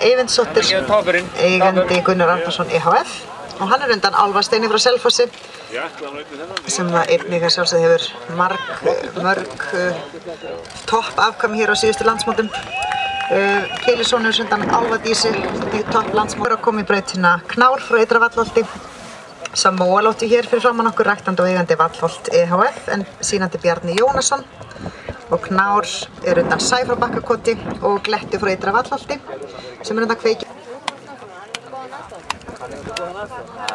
Eyvindsdóttir, eigandi Gunnar Arnarsson EHF og hann undan Álfasteini frá Selfossi sem einnig sjálfsögðu hefur mörg topp afkvæmi hér á síðustu landsmótum. Keilissonur undan Álfadísi, topp landsmótur að koma í brautina Knár frá Ytra Vallholti. Samóalótti hér fyrir framan okkur, ræktandi og eigandi Vallholt EHF en sýnandi Bjarni Jónasson. Og Knár undan Sæ frá Bakkakoti og Gletti frá Ytra Vallholti sem undan Kveiki.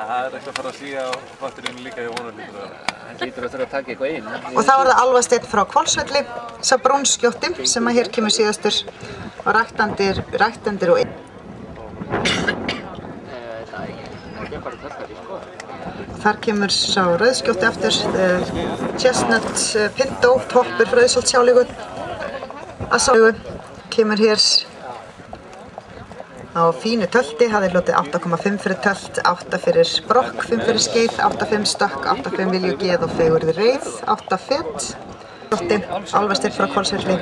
Það ekki að fara að hlýja á fatturinn líka hjá honum hann lítur að þurfa að taka eitthvað inn. Og þá það Álfasteinn frá Hvolsvelli, sá brúnskjótti sem hér kemur síðastur og ræktendir og þar kemur sá rauðskjótti aftur, Chestnut Pinto, toppur fröðsóltshjáleigu, Assáleigu, kemur hér á fínu tölti, hafði hlotið 8,5 fyrir tölt, 8 fyrir brokk, 5 fyrir skeið, 8,5 stökk, 8,5 vilju geð og fegurði reið, 8 fett. Álfasteinn frá Hvolsvelli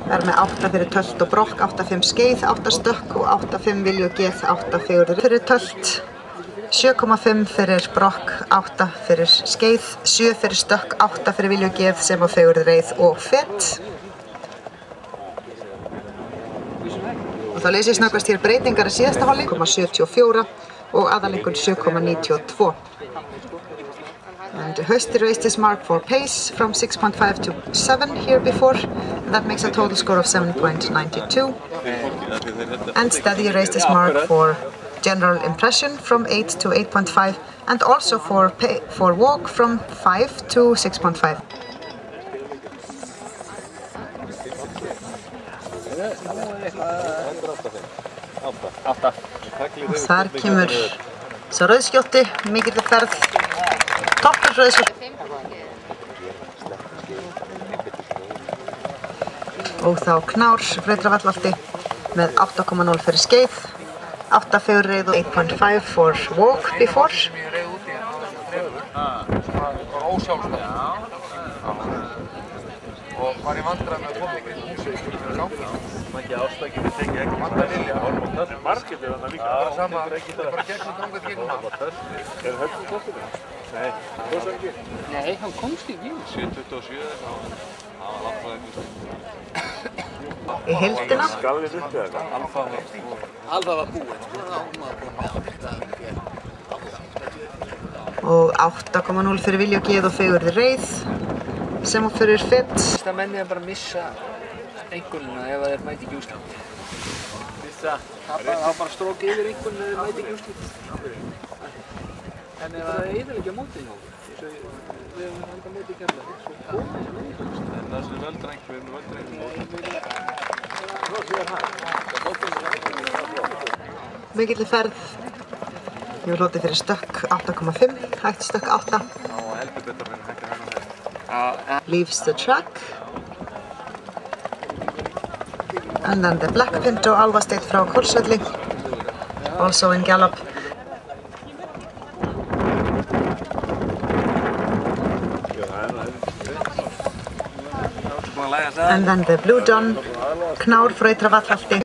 með 8 fyrir tölt og brokk, 8,5 skeið, 8 stökk og 8,5 vilju geð, 8 fegurði reið fyrir tölt, 7,5 fyrir brokk, 8 fyrir skeið, 7 fyrir stökk, 8 fyrir vilju geð sem og fegurði reið og fett. Og þá leysist snöggvast hér breytingar í síðasta hálfleik, 7,74 og aðalleikur 7,92. And Hösti raised his mark for pace from 6.5 to 7 here before, and that makes a total score of 7.92. And Steady raised his mark for general impression from 8 to 8.5, and also for walk from 5 to 6.5. Og þar kemur sá rauðskjótti, mikilli ferð, toppur rauðskjótti. Og þá Knár frá Ytra Vallholti með 8,0 fyrir skeið, 8 fegurði reið og 8.5 for walk before. og var í vandræðum með að koma ykkur í húsi ykkur fyrir ganga. Ekki ástækjum við tekið ekki vandræð vilja. Margir er þannig líka. Það er sama, bara gegnum gangað gegnum hann. Er höfðum kostinu? Nei, það var ekki. Nei, hann komst ekki í. 7.27 það var langt frá ekki. Í heildina. Skalvið upp eða eitthvað? Alfa var búinn. Og 8,0 fyrir vilja og geð og fegurði reið. Sem og fyrir fett. Það menni að bara missa einhvernuna ef þeir mæti ekki úrslit. Það bara strók yfir einhvern ef þeir mæti ekki úrslit. En það eyðileggja mótið hjá okkur. Við höfum haldið mótið í kemla. En það sem veldrengt, við erum veldrengt. Mikilli ferð. Ég var hlotið fyrir stökk 8,5, hægt stökk 8. Heldur betur fyrir hægt að hægna. Leaves the track. And then the Black Pinto Álfasteinn frá Hvolsvelli, also in gallop. And then the Blue John Knár frá Ytra Vallholti.